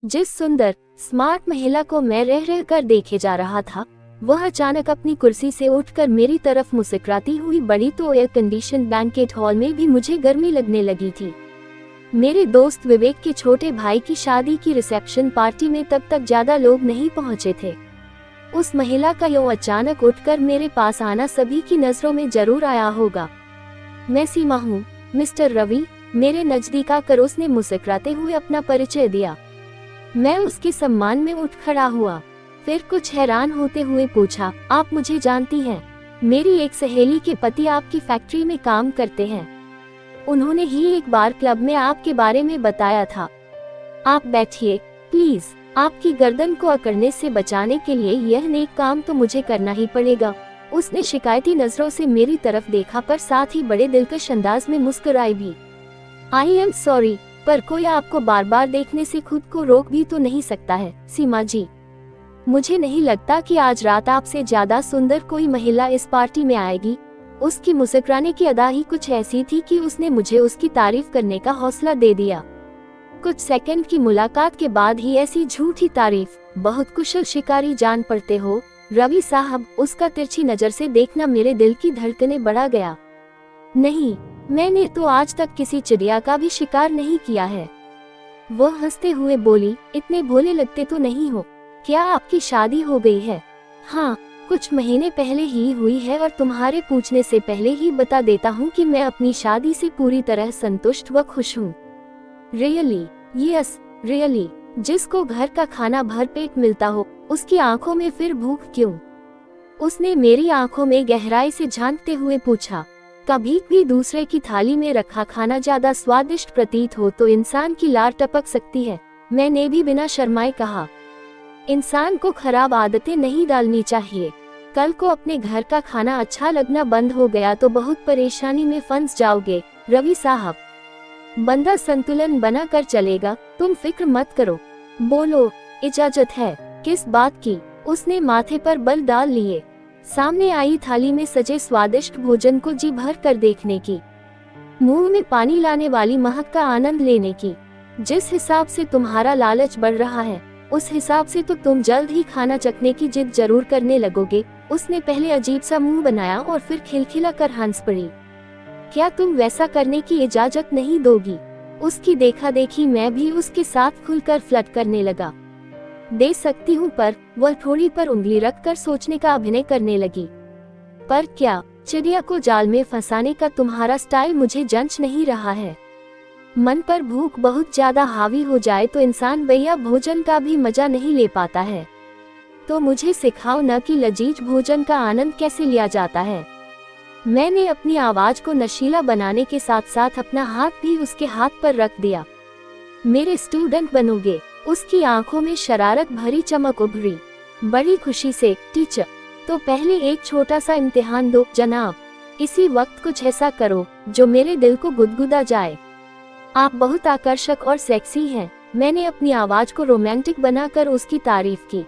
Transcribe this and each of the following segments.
जिस सुंदर स्मार्ट महिला को मैं रह रह कर देखे जा रहा था, वह अचानक अपनी कुर्सी से उठकर मेरी तरफ मुस्कुराती हुई बढ़ी तो एयर कंडीशन बैंकेट हॉल में भी मुझे गर्मी लगने लगी थी। मेरे दोस्त विवेक के छोटे भाई की शादी की रिसेप्शन पार्टी में तब तक ज्यादा लोग नहीं पहुंचे थे। उस महिला का यूं अचानक उठकर मेरे पास आना सभी की नजरों में जरूर आया होगा। मैं सीमा हूँ, मिस्टर रवि, मेरे नजदीक आकर उसने मुस्कुराते हुए अपना परिचय दिया। मैं उसके सम्मान में उठ खड़ा हुआ, फिर कुछ हैरान होते हुए पूछा, आप मुझे जानती हैं? मेरी एक सहेली के पति आपकी फैक्ट्री में काम करते हैं। उन्होंने ही एक बार क्लब में आपके बारे में बताया था। आप बैठिए प्लीज, आपकी गर्दन को अकड़ने से बचाने के लिए यह नेक काम तो मुझे करना ही पड़ेगा। उसने शिकायती नजरों से मेरी तरफ देखा पर साथ ही बड़े दिलकश अंदाज में मुस्कुराई भी। आई एम सॉरी, पर कोई आपको बार बार देखने से खुद को रोक भी तो नहीं सकता है सीमा जी। मुझे नहीं लगता कि आज रात आपसे ज्यादा सुंदर कोई महिला इस पार्टी में आएगी। उसकी मुस्कुराने की अदा ही कुछ ऐसी थी कि उसने मुझे उसकी तारीफ करने का हौसला दे दिया। कुछ सेकंड की मुलाकात के बाद ही ऐसी झूठी तारीफ, बहुत कुशल शिकारी जान पड़ते हो रवि साहब। उसका तिरछी नजर से देखना मेरे दिल की धड़कनें बढ़ा गया। नहीं, मैंने तो आज तक किसी चिड़िया का भी शिकार नहीं किया है। वह हंसते हुए बोली, इतने भोले लगते तो नहीं हो। क्या आपकी शादी हो गई है? हाँ, कुछ महीने पहले ही हुई है और तुम्हारे पूछने से पहले ही बता देता हूँ कि मैं अपनी शादी से पूरी तरह संतुष्ट व खुश हूँ। रियली? Yes really. जिसको घर का खाना भरपेट मिलता हो, उसकी आंखों में फिर भूख क्यों? उसने मेरी आंखों में गहराई से झांकते हुए पूछा। कभी भी दूसरे की थाली में रखा खाना ज्यादा स्वादिष्ट प्रतीत हो तो इंसान की लार टपक सकती है, मैंने भी बिना शर्माए कहा। इंसान को खराब आदतें नहीं डालनी चाहिए। कल को अपने घर का खाना अच्छा लगना बंद हो गया तो बहुत परेशानी में फंस जाओगे रवि साहब। बंदा संतुलन बना कर चलेगा, तुम फिक्र मत करो। बोलो, इजाजत है? किस बात की? उसने माथे पर बल डाल लिए। सामने आई थाली में सजे स्वादिष्ट भोजन को जी भर कर देखने की, मुंह में पानी लाने वाली महक का आनंद लेने की। जिस हिसाब से तुम्हारा लालच बढ़ रहा है, उस हिसाब से तो तुम जल्द ही खाना चखने की जिद जरूर करने लगोगे। उसने पहले अजीब सा मुंह बनाया और फिर खिलखिला कर हंस पड़ी। क्या तुम वैसा करने की इजाजत नहीं दोगी? उसकी देखा देखी मैं भी उसके साथ खुलकर फ्लर्ट करने लगा। दे सकती हूँ, पर वह थोड़ी पर उंगली रखकर सोचने का अभिनय करने लगी। पर क्या? चिड़िया को जाल में फंसाने का तुम्हारा स्टाइल मुझे जंच नहीं रहा है। मन पर भूख बहुत ज्यादा हावी हो जाए तो इंसान भैया भोजन का भी मजा नहीं ले पाता है। तो मुझे सिखाओ न कि लजीज भोजन का आनंद कैसे लिया जाता है। मैंने अपनी आवाज को नशीला बनाने के साथ साथ अपना हाथ भी उसके हाथ पर रख दिया। मेरे स्टूडेंट बनोगे? उसकी आंखों में शरारत भरी चमक उभरी। बड़ी खुशी से, टीचर, तो पहले एक छोटा सा इम्तिहान दो जनाब। इसी वक्त कुछ ऐसा करो जो मेरे दिल को गुदगुदा जाए। आप बहुत आकर्षक और सेक्सी हैं। मैंने अपनी आवाज को रोमांटिक बनाकर उसकी तारीफ की।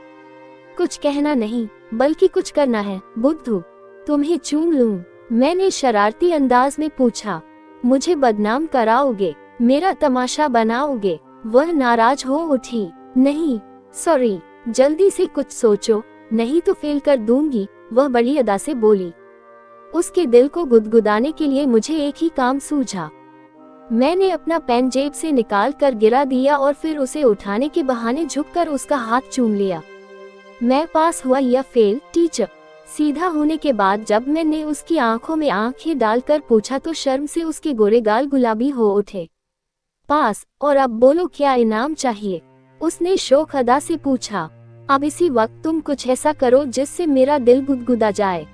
कुछ कहना नहीं, बल्कि कुछ करना है बुद्धू। तुम्हें चूम लूं? मैंने शरारती अंदाज में पूछा। मुझे बदनाम कराओगे? मेरा तमाशा बनाओगे? वह नाराज हो उठी। नहीं सॉरी, जल्दी से कुछ सोचो, नहीं तो फेल कर दूंगी, वह बड़ी अदा से बोली। उसके दिल को गुदगुदाने के लिए मुझे एक ही काम सूझा। मैंने अपना पेन जेब से निकाल कर गिरा दिया और फिर उसे उठाने के बहाने झुककर उसका हाथ चूम लिया। मैं पास हुआ या फेल टीचर? सीधा होने के बाद जब मैंने उसकी आंखों में आंखें डालकर पूछा तो शर्म से उसके गोरे गाल गुलाबी हो उठे। पास, और अब बोलो क्या इनाम चाहिए? उसने शौक अदा से पूछा। अब इसी वक्त तुम कुछ ऐसा करो जिससे मेरा दिल गुदगुदा जाए।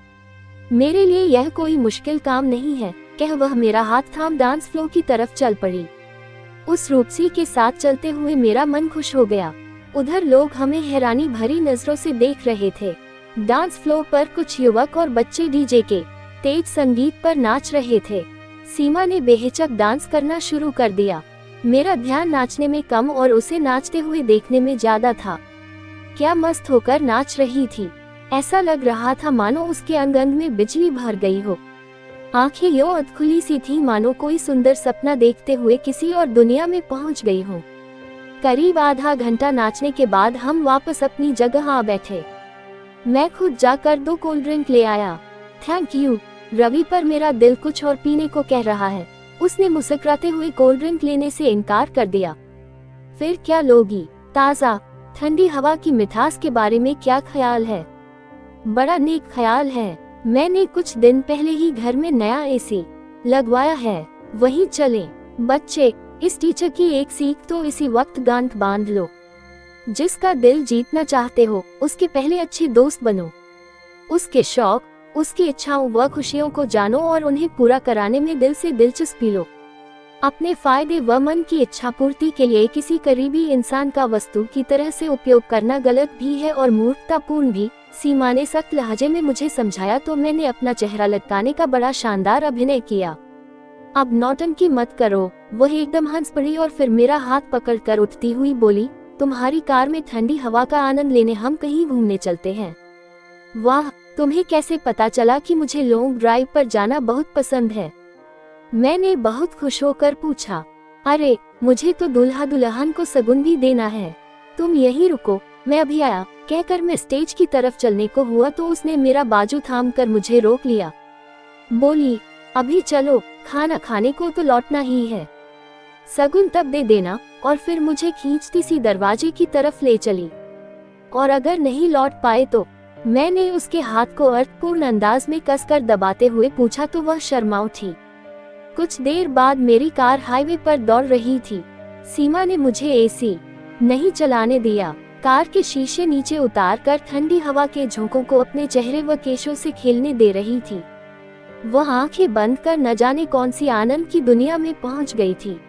मेरे लिए यह कोई मुश्किल काम नहीं है, कह वह मेरा हाथ थाम डांस फ्लोर की तरफ चल पड़ी। उस रूपसी के साथ चलते हुए मेरा मन खुश हो गया। उधर लोग हमें हैरानी भरी नजरों से देख रहे थे। डांस फ्लोर पर कुछ युवक और बच्चे डीजे के तेज संगीत पर नाच रहे थे। सीमा ने बेहिचक डांस करना शुरू कर दिया। मेरा ध्यान नाचने में कम और उसे नाचते हुए देखने में ज्यादा था। क्या मस्त होकर नाच रही थी। ऐसा लग रहा था मानो उसके अंग अंग में बिजली भर गई हो। आंखें यूं अधखुली सी थी मानो कोई सुंदर सपना देखते हुए किसी और दुनिया में पहुंच गई हो। करीब आधा घंटा नाचने के बाद हम वापस अपनी जगह आ बैठे। मैं खुद जाकर 2 कोल्ड ड्रिंक ले आया। थैंक यू रवि, पर मेरा दिल कुछ और पीने को कह रहा है। उसने मुस्कुराते हुए कोल्ड ड्रिंक लेने से इनकार कर दिया। फिर क्या लोगी? ताज़ा ठंडी हवा की मिठास के बारे में क्या ख्याल है? बड़ा नेक ख्याल है। मैंने कुछ दिन पहले ही घर में नया एसी लगवाया है, वहीं चलें। बच्चे, इस टीचर की एक सीख तो इसी वक्त गांठ बांध लो। जिसका दिल जीतना चाहते हो उसके पहले अच्छे दोस्त बनो। उसके शौक, उसकी इच्छाओं व खुशियों को जानो और उन्हें पूरा कराने में दिल से दिलचस्पी लो। अपने फायदे व मन की इच्छा पूर्ति के लिए किसी करीबी इंसान का वस्तु की तरह से उपयोग करना गलत भी है और मूर्खतापूर्ण भी। सीमा ने सख्त लहजे में मुझे समझाया तो मैंने अपना चेहरा लटकाने का बड़ा शानदार अभिनय किया। अब नौटंकी मत करो। वह एकदम हंस पड़ी और फिर मेरा हाथ पकड़कर उठती हुई बोली, तुम्हारी कार में ठंडी हवा का आनंद लेने हम कहीं घूमने चलते हैं। वाह, तुम्हें कैसे पता चला कि मुझे लॉन्ग ड्राइव पर जाना बहुत पसंद है? मैंने बहुत खुश होकर पूछा। अरे, मुझे तो दूल्हा दुल्हन को सगुन भी देना है। तुम यहीं रुको, मैं अभी आया, कहकर मैं स्टेज की तरफ चलने को हुआ तो उसने मेरा बाजू थामकर मुझे रोक लिया। बोली, अभी चलो, खाना खाने को तो लौटना ही है। सगुन तब दे देना। और फिर मुझे खींचती सी दरवाजे की तरफ ले चली। और अगर नहीं लौट पाए तो? मैंने उसके हाथ को अर्थपूर्ण अंदाज में कसकर दबाते हुए पूछा तो वह शर्मा उठी। कुछ देर बाद मेरी कार हाईवे पर दौड़ रही थी। सीमा ने मुझे एसी नहीं चलाने दिया। कार के शीशे नीचे उतारकर ठंडी हवा के झोंकों को अपने चेहरे व केशों से खेलने दे रही थी। वह आंखें बंद कर न जाने कौन सी आनंद की दुनिया में पहुंच गई थी।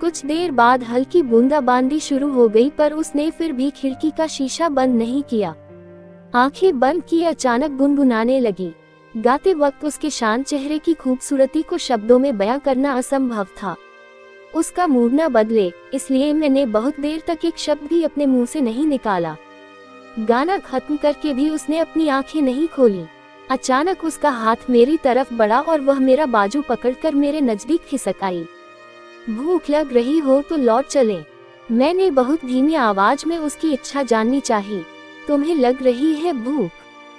कुछ देर बाद हल्की बूंदाबांदी शुरू हो गई पर उसने फिर भी खिड़की का शीशा बंद नहीं किया। आंखें बंद की अचानक गुनगुनाने लगी। गाते वक्त उसके शांत चेहरे की खूबसूरती को शब्दों में बयां करना असंभव था। उसका मूड न बदले इसलिए मैंने बहुत देर तक एक शब्द भी अपने मुंह से नहीं निकाला। गाना खत्म करके भी उसने अपनी आंखें नहीं खोली। अचानक उसका हाथ मेरी तरफ बढ़ा और वह मेरा बाजू पकड़कर मेरे नजदीक खिसक आई। भूख लग रही हो तो लौट चलें। मैंने बहुत धीमी आवाज में उसकी इच्छा जाननी चाहिए। तुम्हें लग रही है भूख?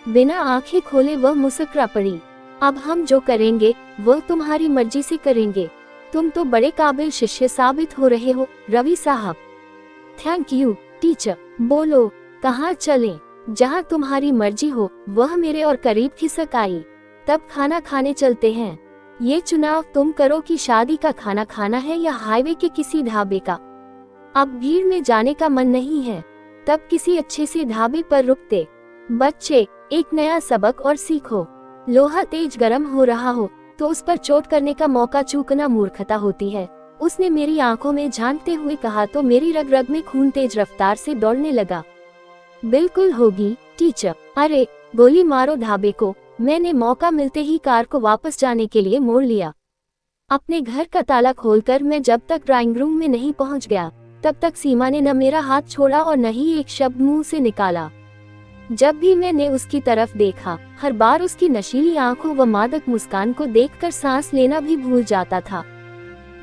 बिना आंखें खोले वह मुस्कुरा पड़ी। अब हम जो करेंगे वह तुम्हारी मर्जी से करेंगे। तुम तो बड़े काबिल शिष्य साबित हो रहे हो रवि साहब। Thank you teacher. बोलो, कहाँ चलें? जहाँ तुम्हारी मर्जी हो। वह मेरे और करीब खिसक आई। तब खाना खाने चलते हैं। ये चुनाव तुम करो कि शादी का खाना खाना है या हाईवे के किसी ढाबे का। अब भीड़ में जाने का मन नहीं है। तब किसी अच्छे से ढाबे पर रुकते। बच्चे, एक नया सबक और सीखो। लोहा तेज गर्म हो रहा हो तो उस पर चोट करने का मौका चूकना मूर्खता होती है। उसने मेरी आंखों में झांकते हुए कहा तो मेरी रग रग में खून तेज रफ्तार से दौड़ने लगा। बिल्कुल होगी टीचर। अरे, गोली मारो ढाबे को। मैंने मौका मिलते ही कार को वापस जाने के लिए मोड़ लिया। अपने घर का ताला खोलकर मैं जब तक ड्राइंग रूम में नहीं पहुंच गया तब तक सीमा ने न मेरा हाथ छोड़ा और न ही एक शब्द मुंह से निकाला। जब भी मैंने उसकी तरफ देखा हर बार उसकी नशीली आंखों व मादक मुस्कान को देखकर सांस लेना भी भूल जाता था।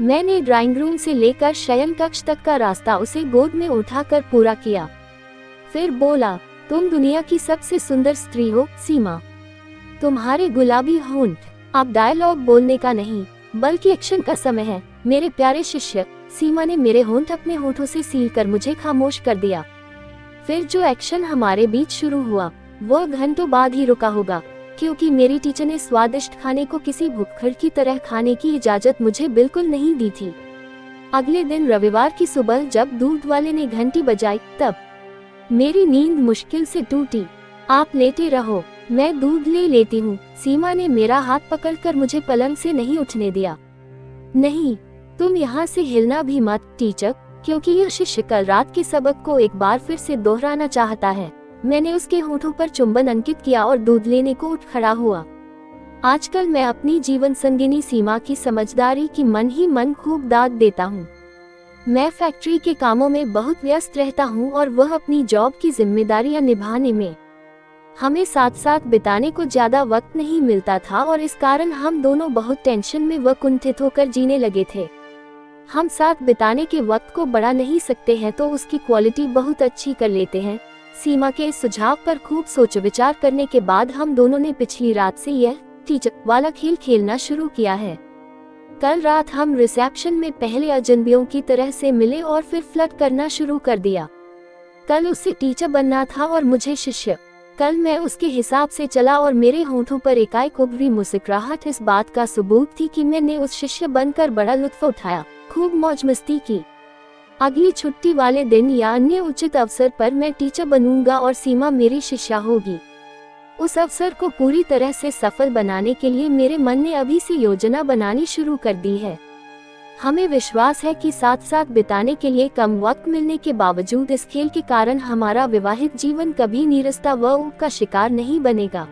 मैंने ड्राइंग रूम से लेकर शयन कक्ष तक का रास्ता उसे गोद में उठाकर पूरा किया। फिर बोला, तुम दुनिया की सबसे सुंदर स्त्री हो सीमा। तुम्हारे गुलाबी होंठ। अब डायलॉग बोलने का नहीं बल्कि एक्शन का समय है मेरे प्यारे शिष्य। सीमा ने मेरे होंठ अपने होठों से सील कर मुझे खामोश कर दिया। फिर जो एक्शन हमारे बीच शुरू हुआ वह घंटों बाद ही रुका होगा, क्योंकि मेरी टीचर ने स्वादिष्ट खाने को किसी भुक्खड़ की तरह खाने की इजाजत मुझे बिल्कुल नहीं दी थी। अगले दिन रविवार की सुबह जब दूध वाले ने घंटी बजाई तब मेरी नींद मुश्किल से टूटी। आप लेटे रहो, मैं दूध ले लेती हूँ। सीमा ने मेरा हाथ पकड़कर मुझे पलंग से नहीं उठने दिया। नहीं, तुम यहाँ से हिलना भी मत टीचर, क्योंकि यह शिष्य कल रात के सबक को एक बार फिर से दोहराना चाहता है। मैंने उसके होठों पर चुंबन अंकित किया और दूध लेने को उठ खड़ा हुआ। आजकल मैं अपनी जीवन संगिनी सीमा की समझदारी की मन ही मन खूब दाद देता हूँ। मैं फैक्ट्री के कामों में बहुत व्यस्त रहता हूँ और वह अपनी जॉब की जिम्मेदारियां निभाने में। हमें साथ साथ बिताने को ज्यादा वक्त नहीं मिलता था और इस कारण हम दोनों बहुत टेंशन में व कुंठित होकर जीने लगे थे। हम साथ बिताने के वक्त को बढ़ा नहीं सकते हैं तो उसकी क्वालिटी बहुत अच्छी कर लेते हैं। सीमा के इस सुझाव पर खूब सोच विचार करने के बाद हम दोनों ने पिछली रात से यह टीचर वाला खेल खेलना शुरू किया है। कल रात हम रिसेप्शन में पहले अजनबियों की तरह से मिले और फिर फ्लर्ट करना शुरू कर दिया। कल उसे टीचर बनना था और मुझे शिष्य। कल मैं उसके हिसाब से चला और मेरे होंठों पर एकाएक उभरी मुस्कुराहट इस बात का सबूत थी कि मैंने उस शिष्य बनकर बड़ा लुत्फ उठाया, खूब मौज मस्ती की। अगली छुट्टी वाले दिन या अन्य उचित अवसर पर मैं टीचर बनूंगा और सीमा मेरी शिष्या होगी। उस अवसर को पूरी तरह से सफल बनाने के लिए मेरे मन ने अभी से योजना बनानी शुरू कर दी है। हमें विश्वास है कि साथ साथ बिताने के लिए कम वक्त मिलने के बावजूद इस खेल के कारण हमारा विवाहित जीवन कभी नीरसता व ऊब का शिकार नहीं बनेगा।